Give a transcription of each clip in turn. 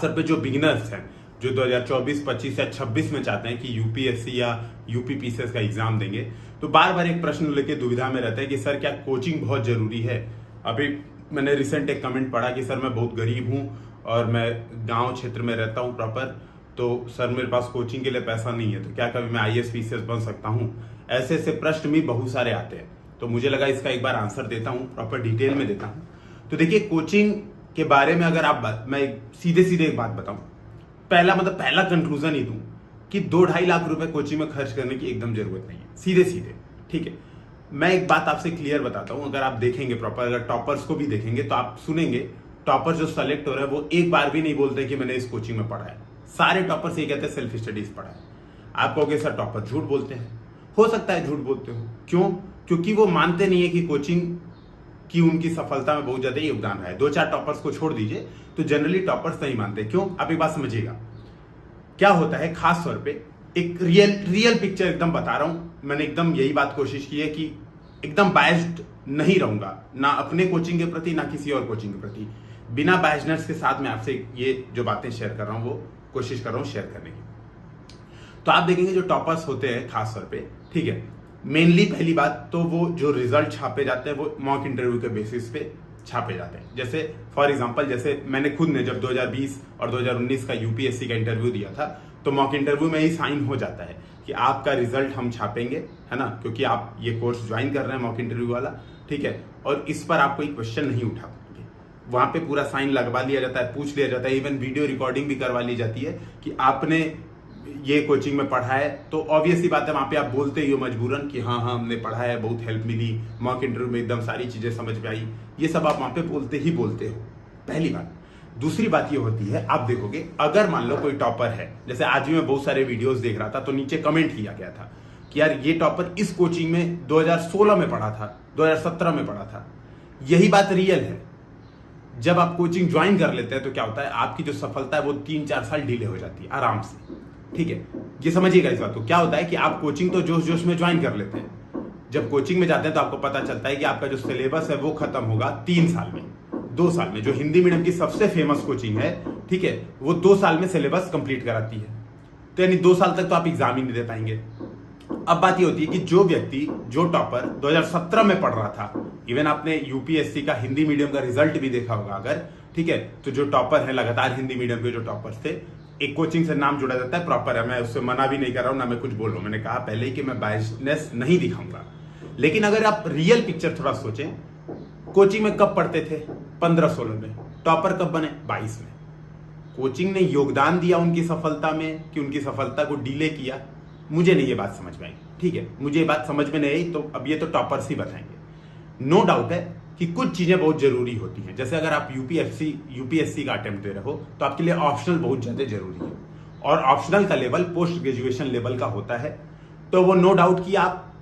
खासतौर पे जो बिगिनर्स हैं, जो 2024, 25 या 26 में चाहते हैं कि यूपीएससी या यूपीपीसीएस का एग्जाम देंगे, तो बार बार एक प्रश्न लेके दुविधा में रहते हैं कि सर क्या कोचिंग बहुत जरूरी है। अभी मैंने रिसेंट एक कमेंट पढ़ा कि सर मैं बहुत गरीब हूं और मैं गांव क्षेत्र में रहता हूं प्रॉपर, तो सर मेरे पास कोचिंग के लिए पैसा नहीं है, तो क्या कभी मैं आईएएस पीसीएस बन सकता हूं। ऐसे ऐसे प्रश्न भी बहुत सारे आते हैं, तो मुझे लगा इसका एक बार आंसर देता हूं, प्रॉपर डिटेल में देता हूं। तो देखिए, कोचिंग के बारे में अगर मैं सीधे सीधे एक बात बताऊं, पहला कंक्लूजन ही दूं कि 2-2.5 लाख रुपए कोचिंग में खर्च करने की एकदम जरूरत नहीं है, सीधे सीधे। ठीक है, मैं एक बात आपसे क्लियर बताता हूं, अगर आप देखेंगे प्रॉपर, अगर टॉपर्स को भी देखेंगे तो आप सुनेंगे टॉपर जो सेलेक्ट हो रहे हैं वो एक बार भी नहीं बोलते कि मैंने इस कोचिंग में पढ़ा है। सारे टॉपर्स ये कहते हैं सेल्फ स्टडीज पढ़ा है। आप कहोगे सर टॉपर झूठ बोलते हैं, हो सकता है झूठ बोलते हो। क्यों? क्योंकि वो मानते नहीं है कि कोचिंग की उनकी सफलता में बहुत ज्यादा योगदान रहा है। 2-4 टॉपर्स को छोड़ दीजिए तो जनरली टॉपर्स नहीं मानते। क्यों? आप एक बात समझिएगा, क्या होता है खास तौर पे, एक रियल पिक्चर एकदम बता रहा हूं। मैंने एकदम यही बात कोशिश की है कि एकदम बायस्ड नहीं रहूंगा, ना अपने कोचिंग के प्रति ना किसी और कोचिंग के प्रति। बिना बायसनेस के साथ मैं आपसे ये जो बातें शेयर कर रहा हूं वो कोशिश कर रहा हूं शेयर करने की। तो आप देखेंगे जो टॉपर्स होते हैं खास तौर पे, ठीक है, मेनली पहली बात तो वो जो रिजल्ट छापे जाते हैं वो मॉक इंटरव्यू के बेसिस पे छापे जाते हैं। जैसे फॉर एग्जांपल, जैसे मैंने खुद ने जब 2020 और 2019 का यूपीएससी का इंटरव्यू दिया था, तो मॉक इंटरव्यू में ही साइन हो जाता है कि आपका रिजल्ट हम छापेंगे, है ना, क्योंकि आप ये कोर्स ज्वाइन कर रहे हैं मॉक इंटरव्यू वाला, ठीक है, और इस पर आप कोई क्वेश्चन नहीं उठा पाएंगे। वहां पे पूरा साइन लगवा लिया जाता है, पूछ लिया जाता है, इवन वीडियो रिकॉर्डिंग भी करवा ली जाती है कि आपने ये कोचिंग में पढ़ा है। तो ऑब्वियस सी बात है, वहां पे आप बोलते ही हो मजबूरन कि हाँ हमने पढ़ा है, बहुत हेल्प मिली, मॉक इंटरव्यू में एकदम सारी चीजें समझ में आई। ये सब आप वहां पे बोलते हो, पहली बात। दूसरी बात ये होती है, आप देखोगे अगर मान लो कोई टॉपर है, जैसे आज भी मैं बहुत सारे वीडियोस देख रहा था तो नीचे कमेंट किया गया था कि यार ये टॉपर इस कोचिंग में 2016 में पढ़ा था, 2017 में पढ़ा था। यही बात रियल है। जब आप कोचिंग ज्वाइन कर लेते हैं तो क्या होता है, आपकी जो सफलता है वो 3-4 साल डिले हो जाती है आराम से। ठीक है, ये समझिएगा इस बात को। क्या होता है कि आप कोचिंग तो जोश जोश में ज्वाइन कर लेते हैं, जब कोचिंग में जाते हैं तो आपको पता चलता है कि आपका जो सिलेबस है वो खत्म होगा 3 साल में, 2 साल में। जो हिंदी मीडियम की सबसे फेमस कोचिंग है, ठीक है, वो 2 साल में सिलेबस कंप्लीट कराती है। तो यानी 2 साल तक तो आप एग्जाम ही नहीं दे पाएंगे। अब बात ये होती है कि जो व्यक्ति, जो टॉपर 2017 में पढ़ रहा था, इवन आपने यूपीएससी का हिंदी मीडियम का रिजल्ट भी देखा होगा अगर, ठीक है, तो जो टॉपर है लगातार हिंदी मीडियम के जो टॉपर्स थे, एक कोचिंग से नाम जुड़ा जाता है, प्रॉपर है, मैं उससे मना भी नहीं कर रहा हूं, ना मैं कुछ बोल रहा हूं। मैंने कहा पहले ही कि मैं बायसनेस नहीं दिखाऊंगा। लेकिन अगर आप रियल पिक्चर थोड़ा सोचें, कोचिंग में कब पढ़ते थे? 15-16 में। टॉपर कब बने? 22 में। कोचिंग ने योगदान दिया उनकी सफलता में कि उनकी सफलता को डिले किया? मुझे नहीं ये बात समझ में आई। ठीक है, मुझे ये बात समझ में नहीं आई, तो अब ये तो टॉपर्स ही बताएंगे। नो डाउट है कि कुछ चीजें बहुत जरूरी होती हैं। जैसे अगर आप यूपीएससी का अटेम्प्ट दे रहे हो तो आपके लिए ऑप्शनल बहुत ज्यादा जरूरी है, और ऑप्शनल का लेवल पोस्ट ग्रेजुएशन लेवल का होता है। तो वो नो डाउट कि आप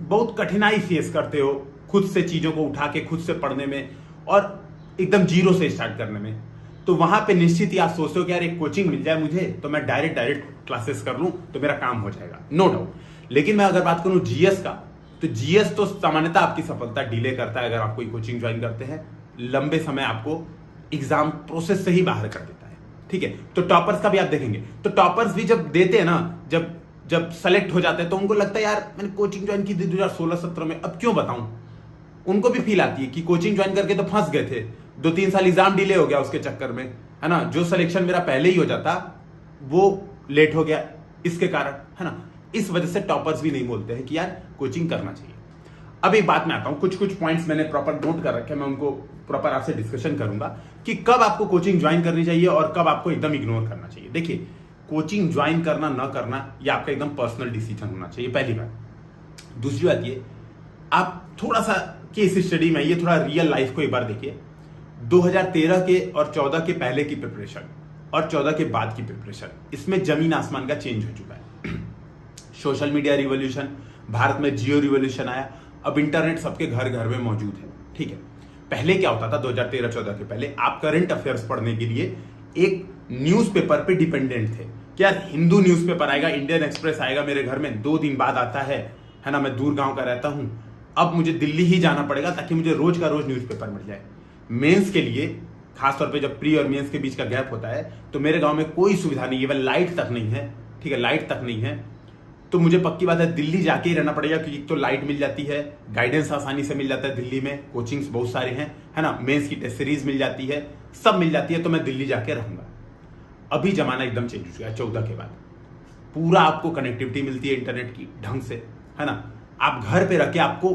बहुत कठिनाई फेस करते हो खुद से चीजों को उठा के, खुद से पढ़ने में, और एकदम जीरो से स्टार्ट करने में। तो वहां पे निश्चित ही आप सोचते हो कि यार एक कोचिंग मिल जाए मुझे तो मैं डायरेक्ट क्लासेस कर लूं तो मेरा काम हो जाएगा, नो डाउट। लेकिन मैं अगर बात करूं जीएस का, तो जीएस तो सामान्यतः आपकी सफलता डिले करता है। अगर आप कोई कोचिंग ज्वाइन करते हैं, लंबे समय आपको एग्जाम प्रोसेस से ही बाहर कर देता है। ठीक है, तो टॉपर्स का भी आप देखेंगे, तो टॉपर्स भी जब देते हैं ना, जब सेलेक्ट हो जाते हैं तो उनको लगता है यार मैंने कोचिंग ज्वाइन की थी 2016-17 में, अब क्यों बताऊं। उनको भी फील आती है कि कोचिंग ज्वाइन करके तो फंस गए थे, 2-3 साल एग्जाम डिले हो गया उसके चक्कर में, है ना। जो सिलेक्शन मेरा पहले ही हो जाता वो लेट हो गया इसके कारण, है ना। इस वजह से टॉपर्स भी नहीं बोलते हैं कि यार कोचिंग करना चाहिए। अब एक बात में आता हूं, कुछ पॉइंट्स मैंने प्रॉपर नोट कर रखे हैं, मैं उनको प्रॉपर आपसे डिस्कशन करूंगा कि कब आपको कोचिंग ज्वाइन करनी चाहिए और कब आपको एकदम इग्नोर करना चाहिए। देखिए, कोचिंग ज्वाइन करना ना करना ये आपका एकदम पर्सनल डिसीजन होना चाहिए, पहली बात। दूसरी बात ये, आप थोड़ा सा केस स्टडी में ये थोड़ा रियल लाइफ को एक बार देखिए। 2013 के और 14 के पहले की प्रिपरेशन और 14 के बाद की प्रिपरेशन, इसमें जमीन आसमान का चेंज हो चुका है। सोशल मीडिया रिवॉल्यूशन, भारत में जियो रिवॉल्यूशन आया, अब इंटरनेट सबके घर घर में मौजूद है। ठीक है, पहले क्या होता था 2013-14 के पहले, आप करंट अफेयर्स पढ़ने के लिए एक न्यूज़पेपर पे डिपेंडेंट थे। क्या हिंदू न्यूज़पेपर आएगा, इंडियन एक्सप्रेस आएगा मेरे घर में 2 दिन बाद आता है ना। मैं दूर गांव का रहता हूं, अब मुझे दिल्ली ही जाना पड़ेगा ताकि मुझे रोज का रोज न्यूज़पेपर मिल जाए। मेंस के लिए खासतौर पे जब प्री और मेंस के बीच का गैप होता है, तो मेरे गांव में कोई सुविधा नहीं है, इवन लाइट तक नहीं है, ठीक है, लाइट तक नहीं है। तो मुझे पक्की बात है दिल्ली जाके ही रहना पड़ेगा, क्योंकि तो लाइट मिल जाती है, गाइडेंस आसानी से मिल जाता है दिल्ली में, कोचिंग्स बहुत सारे हैं, है ना, मेंस की टेस्ट सीरीज मिल जाती है, सब मिल जाती है, तो मैं दिल्ली जाके रहूंगा। अभी जमाना एकदम चेंज हो चुका है 14 के बाद। पूरा आपको कनेक्टिविटी मिलती है इंटरनेट की ढंग से, है ना, आप घर पे रख के आपको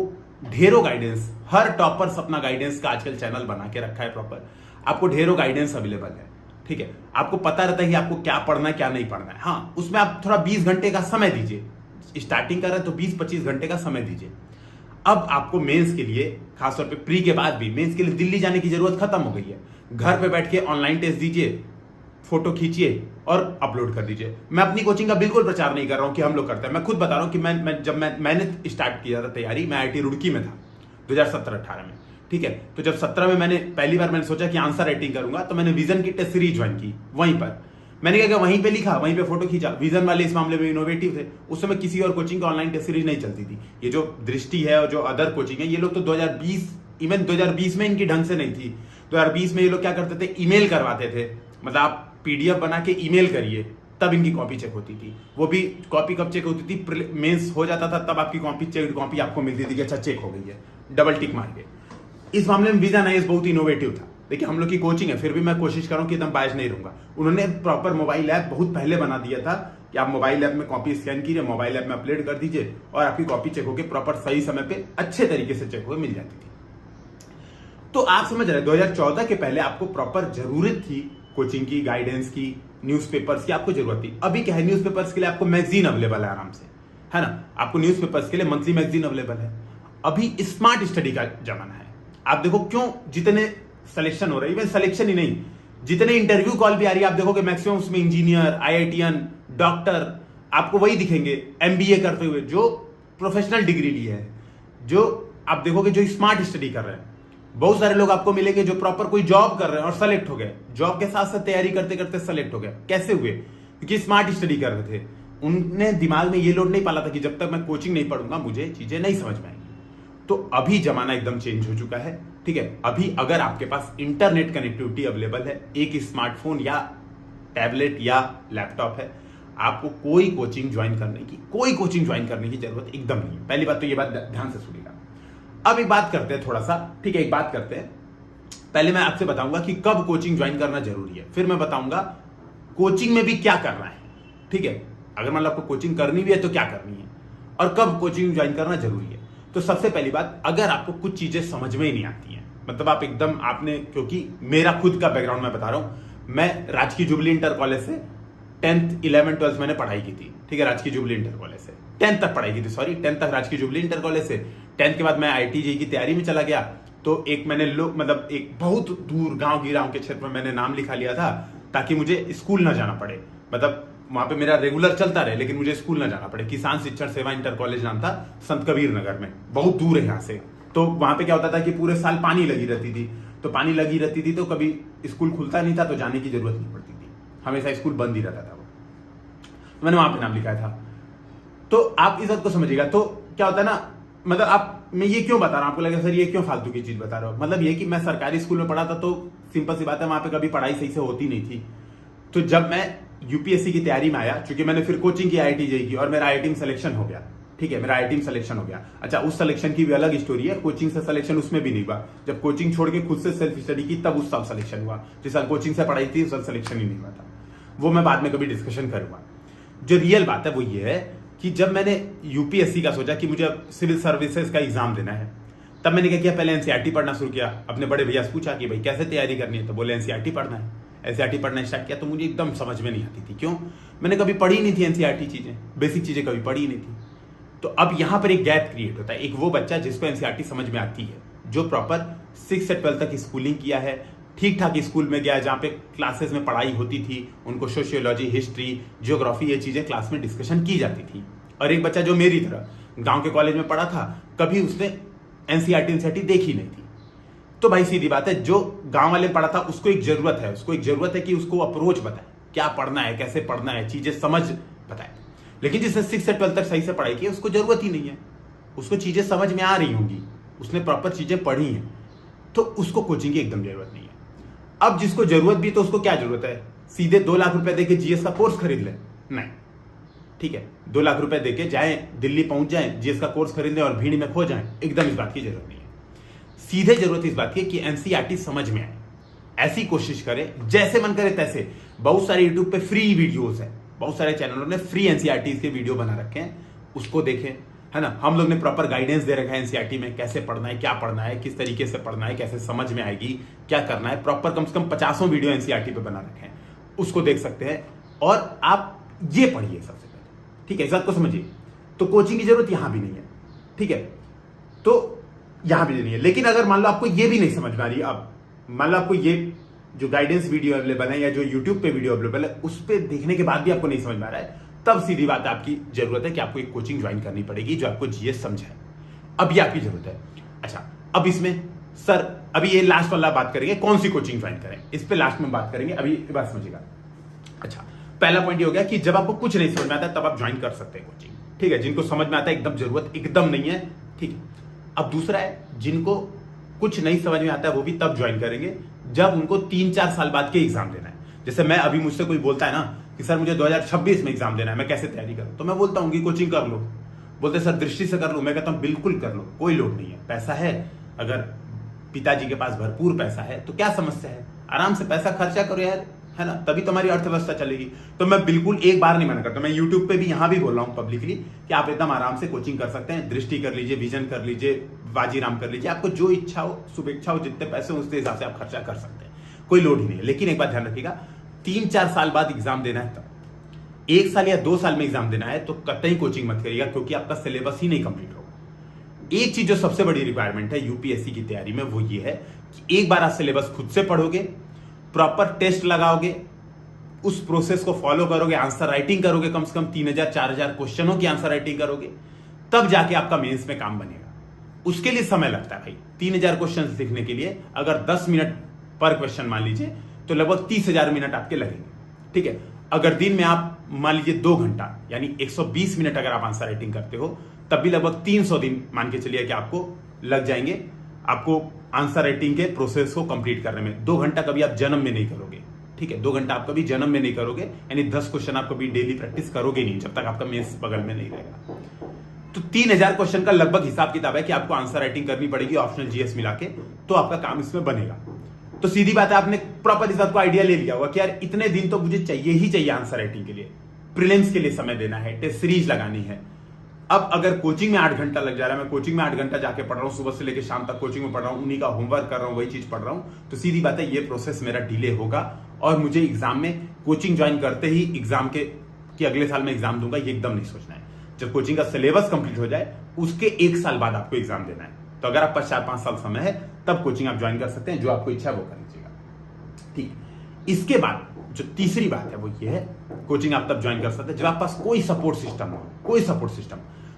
ढेरों गाइडेंस, हर टॉपर्स अपना गाइडेंस का आजकल चैनल बना के रखा है प्रॉपर, आपको ढेरों गाइडेंस अवेलेबल है, ठीक है, आपको पता रहता है कि आपको क्या पढ़ना है क्या नहीं पढ़ना है। हाँ, उसमें आप थोड़ा 20 घंटे का समय दीजिए, स्टार्टिंग कर रहे हैं तो 20-25 घंटे का समय दीजिए। अब आपको मेंस के लिए, खासतौर पे प्री के बाद भी मेंस के लिए दिल्ली जाने की जरूरत खत्म हो गई है। घर पे बैठ के ऑनलाइन टेस्ट दीजिए, फोटो खींचिए और अपलोड कर दीजिए। मैं अपनी कोचिंग का बिल्कुल प्रचार नहीं कर रहा हूं कि हम लोग करते हैं, मैं खुद बता रहा हूं कि मैंने स्टार्ट किया था तैयारी, मैं IIT रुड़की में था 2017-18 में, ठीक है। तो जब 17 में मैंने पहली बार मैंने सोचा कि आंसर राइटिंग करूंगा, तो मैंने विजन की टेस्ट सीरीज ज्वाइन की। वहीं पर मैंने क्या किया, वहीं पे लिखा, वहीं पे फोटो खींचा। विजन वाले इस मामले में इनोवेटिव थे, उस समय किसी और कोचिंग का ऑनलाइन टेस्ट सीरीज नहीं चलती थी। ये जो दृष्टि है और जो अदर कोचिंग है, ये लोग तो 2020 में इनकी ढंग से नहीं थी। 2020 में ये लोग क्या करते थे, ईमेल करवाते थे, मतलब आप PDF बना के ईमेल करिए, तब इनकी कॉपी चेक होती थी। वो भी कॉपी कब चेक होती थी, मेंस हो जाता था तब आपकी कॉपी आपको मिलती थी कि अच्छा चेक हो गई है, डबल टिक मार के। इस मामले में विजन आईएएस बहुत इनोवेटिव था। देखिए हम लोग की कोचिंग है, फिर भी मैं कोशिश कर रहा हूं कि एकदम बायस नहीं रहूंगा। उन्होंने प्रॉपर मोबाइल ऐप बहुत पहले बना दिया था कि आप मोबाइल ऐप में कॉपी स्कैन कीजिए, मोबाइल ऐप में अपलोड कर दीजिए और आपकी कॉपी चेक होकर प्रॉपर सही समय पे अच्छे तरीके से चेक होकर मिल जाती थी। तो आप समझ रहे, 2014 के पहले आपको प्रॉपर जरूरत थी कोचिंग की, गाइडेंस की, न्यूज़पेपर्स की आपको जरूरत थी। अभी क्या है, न्यूज़पेपर्स के लिए आपको मैगजीन अवेलेबल है आराम से, है ना, आपको न्यूज़पेपर्स के लिए मंथली मैगजीन अवेलेबल है। अभी स्मार्ट स्टडी का जमाना है। आप देखो क्यों जितने सिलेक्शन हो रहे हैं, इवन सिलेक्शन ही नहीं, जितने इंटरव्यू कॉल भी आ रही है, आप देखोगे मैक्सिमम उसमें इंजीनियर, IITian, डॉक्टर आपको वही दिखेंगे, MBA करते हुए, जो प्रोफेशनल डिग्री ली है, जो आप देखोगे जो स्मार्ट स्टडी कर रहे हैं। बहुत सारे लोग आपको मिलेंगे जो प्रॉपर कोई जॉब कर रहे हैं और सेलेक्ट हो गए, जॉब के साथ साथ तैयारी करते करते सेलेक्ट हो गए। कैसे हुए? क्योंकि स्मार्ट स्टडी कर रहे थे। उनने दिमाग में ये लोड नहीं पाला था कि जब तक मैं कोचिंग नहीं पढ़ूंगा मुझे चीजें नहीं समझ में आएंगी। तो अभी जमाना एकदम चेंज हो चुका है, ठीक है। अभी अगर आपके पास इंटरनेट कनेक्टिविटी अवेलेबल है, एक स्मार्टफोन या टैबलेट या लैपटॉप है, आपको कोई कोचिंग ज्वाइन करने की जरूरत एकदम नहीं है। पहली बात तो ये बात ध्यान से सुनिएगा। अब एक बात करते हैं थोड़ा सा, ठीक है, एक बात करते हैं। पहले मैं आपसे बताऊंगा कि कब कोचिंग ज्वाइन करना जरूरी है, फिर मैं बताऊंगा कोचिंग में भी क्या करना है, ठीक है। अगर मान लो आपको कोचिंग करनी भी है तो क्या करनी है और कब कोचिंग ज्वाइन करना जरूरी है। तो सबसे पहली बात, अगर आपको कुछ चीजें समझ में ही नहीं आती हैं, मतलब आप एकदम आपने, क्योंकि मेरा खुद का बैकग्राउंड मैं बता रहा हूं, मैं राजकीय जुबली इंटर कॉलेज से 10th 11th 12th मैंने पढ़ाई की थी, ठीक है, राजकीय जुबली इंटर कॉलेज से 10th तक पढ़ाई की थी, सॉरी 10th तक राजकीय जुबली इंटर कॉलेज से। 10th के बाद मैं IIT JEE की तैयारी में चला गया। तो एक मैंने मतलब एक बहुत दूर गांव गिराव के क्षेत्र में मैंने नाम लिखा लिया था, ताकि मुझे स्कूल ना जाना पड़े, मतलब वहां पे मेरा रेगुलर चलता रहे लेकिन मुझे स्कूल ना जाना पड़े। किसान शिक्षण सेवा इंटर कॉलेज नाम था, संत कबीर नगर में, बहुत दूर है यहाँ से। तो वहां पे क्या होता था कि पूरे साल पानी लगी रहती थी, तो कभी स्कूल खुलता नहीं था, तो जाने की जरूरत नहीं पड़ती थी, हमेशा स्कूल बंद ही रहता था वो। मैंने वहां पे नाम लिखाया था। तो आप इस बात को समझिएगा। तो क्या होता है ना, मतलब मैं ये क्यों बता रहा हूं, आपको लगेगा सर ये क्यों फालतू की चीज बता रहा हूं। मतलब ये कि मैं सरकारी स्कूल में पढ़ा था, तो सिंपल सी बात है, वहां पे कभी पढ़ाई सही से होती नहीं थी। तो जब मैं UPSC की तैयारी में आया, क्योंकि मैंने फिर कोचिंग की IIT JEE की और मेरा IIT में सिलेक्शन हो गया, ठीक है, मेरा IIT में सिलेक्शन हो गया। अच्छा, उस सिलेक्शन की भी अलग स्टोरी है, कोचिंग से सिलेक्शन उसमें भी नहीं हुआ। जब कोचिंग छोड़ के खुद से सेल्फ स्टडी की, तब उस साल सिलेक्शन हुआ। जिस साल कोचिंग से पढ़ाई थी उस साल सिलेक्शन ही नहीं हुआ था, वो मैं बाद में कभी डिस्कशन करूंगा। जो रियल बात है वो ये है कि जब मैंने UPSC का सोचा कि मुझे सिविल सर्विसेज का एग्जाम देना है, तब मैंने क्या किया, पहले NCERT पढ़ना शुरू किया। अपने बड़े भैया से पूछा कि भाई कैसे तैयारी करनी है, तो बोले NCERT पढ़ना है। NCERT पढ़ना स्टार्ट किया, तो मुझे एकदम समझ में नहीं आती थी। क्यों? मैंने कभी पढ़ी नहीं थी NCERT चीजें, बेसिक चीजें कभी पढ़ी नहीं थी। तो अब यहां पर एक गैप क्रिएट होता है। एक वो बच्चा जिसको NCERT समझ में आती है, जो प्रॉपर 6 से 12 तक स्कूलिंग किया है, ठीक ठाक स्कूल में गया, जहां पे क्लासेस में पढ़ाई होती थी, उनको सोशियोलॉजी, हिस्ट्री, ज्योग्राफी, ये चीजें क्लास में डिस्कशन की जाती थी। और एक बच्चा जो मेरी तरह गांव के कॉलेज में पढ़ा था, कभी उसने NCERT देखी नहीं थी। तो भाई सीधी बात है, जो गांव वाले पढ़ा था उसको एक जरूरत है कि उसको अप्रोच बताए, क्या पढ़ना है, कैसे पढ़ना है, चीजें समझ बताए। लेकिन जिसने 6 से 12 तक सही से पढ़ाई की, उसको जरूरत ही नहीं है, उसको चीजें समझ में आ रही होंगी, उसने प्रॉपर चीजें पढ़ी हैं, तो उसको कोचिंग की एकदम जरूरत नहीं है। अब जिसको जरूरत भी तो उसको क्या जरूरत है, सीधे 2 लाख रुपए देके जीएस का कोर्स खरीद ले? नहीं, ठीक है, 2 लाख रुपए देके जाएं, दिल्ली पहुंच जाएं, जीएस का कोर्स खरीद लें और भीड़ में खो जाएं, एकदम इस बात की जरूरत नहीं है। सीधे जरूरत इस बात की कि एनसीईआरटी समझ में आए, ऐसी कोशिश करें जैसे मन करे तैसे। बहुत सारे यूट्यूब पे फ्री वीडियोस है, बहुत सारे चैनलों ने फ्री एनसीईआरटी के वीडियो बना रखे हैं, उसको देखें, है ना। हम लोग ने प्रॉपर गाइडेंस दे रखा है एनसीईआरटी में, कैसे पढ़ना है, क्या पढ़ना है, किस तरीके से पढ़ना है, कैसे समझ में आएगी, क्या करना है। प्रॉपर कम से कम 50 वीडियो एनसीईआरटी पे बना रखे हैं, उसको देख सकते हैं और आप ये पढ़िए सबसे पहले, ठीक है, इस बात को समझिए। तो कोचिंग की जरूरत यहां भी नहीं है, ठीक है, तो यहां भी नहीं है। लेकिन अगर मान लो आपको ये भी नहीं समझ में आ रही, अब मान लो आपको ये जो गाइडेंस वीडियो अवेलेबल है या जो यूट्यूब पे वीडियो अवेलेबल है उस पे देखने के बाद भी आपको नहीं समझ में आ रहा है, तब सीधी बात है आपकी जरूरत है कि आपको एक कोचिंग ज्वाइन करनी पड़ेगी जो आपको जीएस समझाए। अब ये आपकी जरूरत है। अच्छा, अब इसमें सर अभी ये लास्ट वाला बात करेंगे, कौन सी कोचिंग ज्वाइन करें, इस पे लास्ट में बात करेंगे, अभी बात समझिएगा। अच्छा, पहला पॉइंट ये हो गया कि जब आपको कुछ नहीं समझ में आता तब आप ज्वाइन कर सकते हैं कोचिंग, ठीक है। जिनको समझ में आता है एकदम जरूरत एकदम नहीं है, ठीक है। अब दूसरा है, जिनको कुछ नहीं समझ में आता है वो भी तब ज्वाइन करेंगे जब उनको 3-4 साल बाद के एग्जाम देना है। जैसे मैं अभी, मुझसे कोई बोलता है ना कि सर मुझे 2026 में एग्जाम देना है, मैं कैसे तैयारी करूं, तो मैं बोलता हूं कि कोचिंग कर लो। बोलते सर दृष्टि से कर लो, मैं कहता हूं बिल्कुल कर लो, कोई लोड नहीं है। पैसा है, अगर पिताजी के पास भरपूर पैसा है तो क्या समस्या है, आराम से पैसा खर्चा करो यार, है ना, तभी तुम्हारी अर्थव्यवस्था चलेगी। तो मैं बिल्कुल एक बार नहीं मना करता, मैं यूट्यूब पे भी यहां भी बोल रहा हूं पब्लिकली कि आप एकदम आराम से कोचिंग कर सकते हैं। दृष्टि कर लीजिए, विजन कर लीजिए, बाजीराम कर लीजिए, आपको जो इच्छा हो, शुभेच्छा हो, जितने पैसे हो उसके हिसाब से आप खर्चा कर सकते हैं, कोई लोड ही नहीं है। लेकिन एक बात ध्यान रखिएगा, 3-4 साल बाद एग्जाम देना है तब। 1 साल या 2 साल में एग्जाम देना है तो कतई कोचिंग मत करिएगा, क्योंकि आपका सिलेबस ही नहीं कंप्लीट होगा। एक चीज जो सबसे बड़ी रिक्वायरमेंट है यूपीएससी की तैयारी में वो ये है कि एक बार आप सिलेबस खुद से पढ़ोगे, प्रॉपर टेस्ट लगाओगे, उस प्रोसेस को फॉलो करोगे, आंसर राइटिंग करोगे, कम से कम 3000-4000 क्वेश्चनों की आंसर राइटिंग करोगे, तब जाके आपका मेंस में काम बनेगा। उसके लिए समय लगता है भाई, 3000 क्वेश्चन सीखने के लिए अगर 10 मिनट पर क्वेश्चन मान लीजिए तो लगभग 30,000 मिनट आपके लगेंगे, ठीक है। अगर दिन में आप मान लीजिए 2 घंटा यानी 120 मिनट अगर आप आंसर राइटिंग करते हो, तब भी लगभग 300 दिन मान के चलिए कि आपको लग जाएंगे, आपको आंसर राइटिंग के प्रोसेस को कंप्लीट करने में। 2 घंटा कभी आप जन्म में नहीं करोगे, ठीक है, 2 घंटा आप कभी जन्म में नहीं करोगे, यानी 10 क्वेश्चन आप कभी डेली प्रैक्टिस करोगे नहीं जब तक आपका मेंस बगल में नहीं रहेगा। तो 3000 क्वेश्चन का लगभग हिसाब किताब है कि आपको आंसर राइटिंग करनी पड़ेगी ऑप्शनल जीएस मिला के, तो आपका काम इसमें बनेगा। तो सीधी बात है, आपने प्रॉपर इस बात को आइडिया ले लिया होगा कि यार इतने दिन तो मुझे चाहिए ही चाहिए आंसर राइटिंग के लिए, प्रीलिम्स के लिए समय देना है, टेस्ट सीरीज लगानी है। अब अगर कोचिंग में 8 घंटा लग जा रहा है, मैं कोचिंग में 8 घंटा जाके पढ़ रहा हूँ, सुबह से लेकर शाम तक कोचिंग में पढ़ रहा हूँ, उन्हीं का होमवर्क कर रहा हूँ, वही चीज पढ़ रहा हूँ, तो सीधी बात है ये प्रोसेस मेरा डिले होगा और मुझे एग्जाम में कोचिंग ज्वाइन करते ही एग्जाम के कि अगले साल में एग्जाम दूंगा, ये एकदम नहीं सोचना है। जब कोचिंग का सिलेबस कंप्लीट हो जाए उसके 1 साल बाद आपको एग्जाम देना है। तो अगर आपका 4-5 साल समय है तब कोचिंग आप ज्वाइन कर सकते हैं, जो आपको इच्छा है वो कर लीजिएगा, ठीक। इसके बाद जो तीसरी बात है वो ये है, कोचिंग आप तब ज्वाइन कर सकते हैं जब आपके पास कोई सपोर्ट सिस्टम हो, कोई सपोर्ट सिस्टम,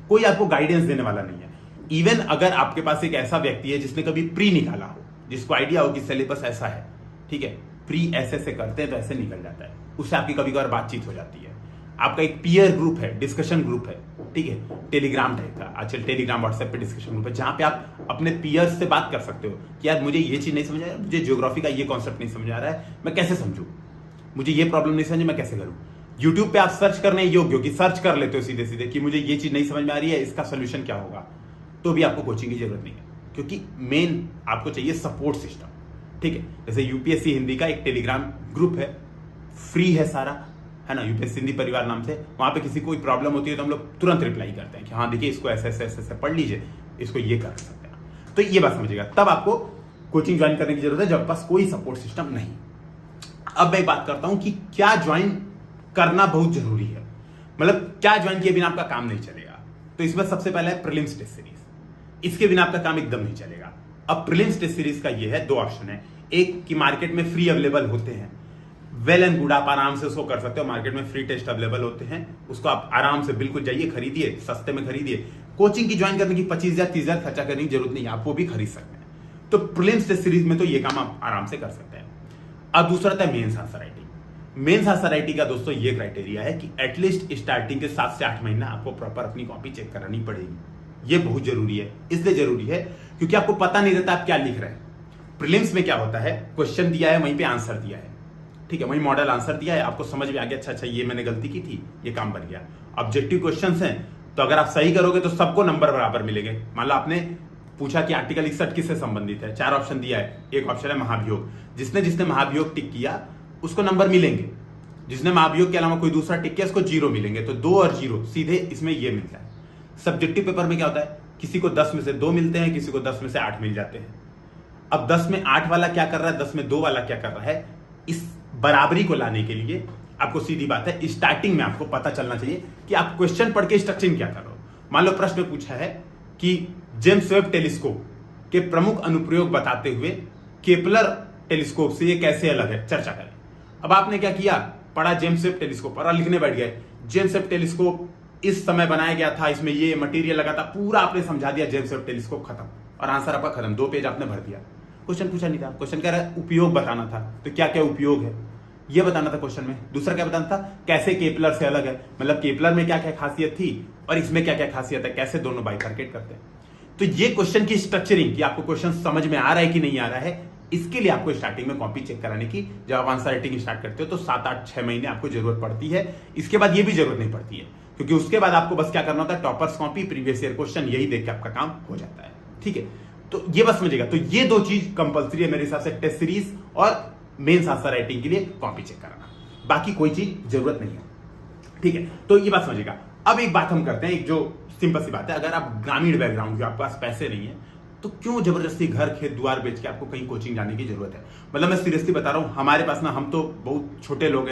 कोई आपको गाइडेंस देने वाला नहीं है। इवन अगर आपके पास एक ऐसा व्यक्ति है जिसने कभी प्री निकाला हो, जिसको आइडिया हो कि सिलेबस ऐसा है, ठीक है, प्री ऐसे ऐसे करते हैं तो ऐसे निकल जाता है, उससे आपकी कभी कभार बातचीत हो जाती है। आपका एक पीयर ग्रुप है, डिस्कशन ग्रुप है, ठीक है, टेलीग्राम टाइप का, आजकल टेलीग्राम व्हाट्सएप पे डिस्कशन ग्रुप है, जहां पे आप अपने पीयर्स से बात कर सकते हो कि यार मुझे ये चीज नहीं समझ आ रहा है, मुझे ज्योग्राफी का ये कॉन्सेप्ट नहीं समझ आ रहा है, मैं कैसे समझूं, मुझे ये प्रॉब्लम नहीं समझ, मैं कैसे करूं। यूट्यूब पे आप सर्च करने योग्य हो कि सर्च कर लेते हो सीधे सीधे कि मुझे ये चीज नहीं समझ में आ रही है, इसका सोल्यूशन क्या होगा, तो भी आपको कोचिंग की जरूरत नहीं है, क्योंकि मेन आपको चाहिए सपोर्ट सिस्टम, ठीक है। जैसे यूपीएससी हिंदी का एक टेलीग्राम ग्रुप है, फ्री है सारा, है ना, यूपीएससी हिंदी परिवार नाम से। वहां पे किसी कोई प्रॉब्लम होती है तो हम लोग तुरंत रिप्लाई करते हैं कि हाँ देखिए इसको ऐसे ऐसे ऐसे पढ़ लीजिए, इसको ये कर सकते हैं। तो ये बात समझिएगा, तब आपको कोचिंग ज्वाइन करने की जरूरत है जब पास कोई सपोर्ट सिस्टम नहीं। अब मैं बात करता हूं कि क्या ज्वाइन करना बहुत जरूरी है, मतलब क्या ज्वाइन किए बिना आपका काम नहीं चलेगा। तो इसमें सबसे पहला है प्रीलिम्स टेस्ट सीरीज, इसके बिना आपका काम एकदम नहीं चलेगा। अब प्रीलिम्स टेस्ट सीरीज का ये है, 2 ऑप्शन है, एक कि मार्केट में फ्री अवेलेबल होते हैं, वेल एंड गुड, आप आराम से उसको कर सकते हो, मार्केट में फ्री टेस्ट अवेलेबल होते हैं, उसको आप आराम से बिल्कुल जाइए खरीदिए, सस्ते में खरीदिए। कोचिंग की ज्वाइन करने की 25,000-30,000 खर्चा करने की जरूरत नहीं है, आप वो भी खरीद सकते हैं। तो प्रीलिम्स टेस्ट सीरीज में तो ये काम आप आराम से कर सकते हैं। अब दूसरा था mains answer writing. Mains answer writing का दोस्तों ये क्राइटेरिया है कि एटलीस्ट स्टार्टिंग के 7 से 8 महीना आपको प्रॉपर अपनी कॉपी चेक करानी पड़ेगी। ये बहुत जरूरी है, इसलिए जरूरी है क्योंकि आपको पता नहीं रहता आप क्या लिख रहे हैं। प्रीलिम्स में क्या होता है, क्वेश्चन दिया है, वहीं पे आंसर दिया है, ठीक है, वही मॉडल आंसर दिया है, आपको समझ में आ गया, अच्छा ये मैंने गलती की थी, ये काम बन गया। ऑब्जेक्टिव क्वेश्चंस हैं, तो अगर आप सही करोगे तो सबको नंबर बराबर मिलेंगे। मान लो आपने पूछा कि आर्टिकल 61 किससे संबंधित है, 4 ऑप्शन दिया है, एक ऑप्शन है महाभियोग, जिसने जिसने महाभियोग टिक किया उसको नंबर मिलेंगे, जिसने महाभियोग के अलावा कोई दूसरा टिक किया उसको 0 मिलेंगे। तो 2 और 0 सीधे इसमें ये मिलता है। सब्जेक्टिव पेपर में क्या होता है, किसी को 10 में से 2 मिलते हैं, किसी को 10 में से 8 मिल जाते हैं। अब 10 में 8 वाला क्या कर रहा है, 10 में 2 वाला क्या कर रहा है, इस बराबरी को लाने के लिए आपको सीधी बात है स्टार्टिंग में आपको पता चलना चाहिए कि आप क्वेश्चन पढ़ के स्ट्रक्चरिंग क्या कर रहे हो। मान लो प्रश्न में पूछा है कि जेम्स वेब टेलीस्कोप के प्रमुख अनुप्रयोग बताते हुए केपलर टेलीस्कोप से ये कैसे अलग है, चर्चा करें। अब आपने क्या किया, पढ़ा जेम्स वेब टेलीस्कोप, और लिखने बैठ गए जेम्स वेब टेलीस्कोप इस समय बनाया गया था, इसमें ये मटेरियल लगा था, पूरा आपने समझा दिया, जेम्स वेब टेलीस्कोप खत्म, और आंसर आपका खत्म, 2 पेज आपने भर दिया। क्वेश्चन पूछा नहीं था, क्वेश्चन कह रहा है उपयोग बताना था, तो क्या क्या उपयोग है ये बताना था क्वेश्चन में। दूसरा क्या बताना था, कैसे केपलर से अलग है, मतलब केपलर में क्या क्या खासियत थी और इसमें क्या क्या खासियत है, कैसे दोनों बाइफरकेट करते हैं। तो ये क्वेश्चन की स्ट्रक्चरिंग, कि आपको क्वेश्चन समझ में आ रहा है कि नहीं आ रहा है, इसके लिए आपको स्टार्टिंग में कॉपी चेक कराने की, जब आप आंसर राइटिंग स्टार्ट करते हो तो 7, 8, 6 महीने आपको जरूरत पड़ती है। इसके बाद ये भी जरूरत नहीं पड़ती है, क्योंकि उसके बाद आपको बस क्या करना होता है, toppers copy, previous year question, यही देख के आपका काम हो जाता है, ठीक है। तो ये बस समझिएगा, तो ये 2 चीज कंपलसरी है मेरे हिसाब से, टेस्ट सीरीज और मेंस आंसर राइटिंग के लिए कॉपी चेक कराना, बाकी कोई चीज जरूरत नहीं है, ठीक है। तो ये बात समझिएगा। अब एक बात हम करते हैं, एक जो सिंपल सी बात है, अगर आप ग्रामीण बैकग्राउंड के, आपके पास पैसे नहीं है, तो क्यों जबरदस्ती घर खेत द्वार बेच के आपको कहीं कोचिंग जाने की जरूरत है। मतलब मैं सीरियसली बता रहा हूं, हमारे पास ना, हम तो बहुत छोटे लोग हैं,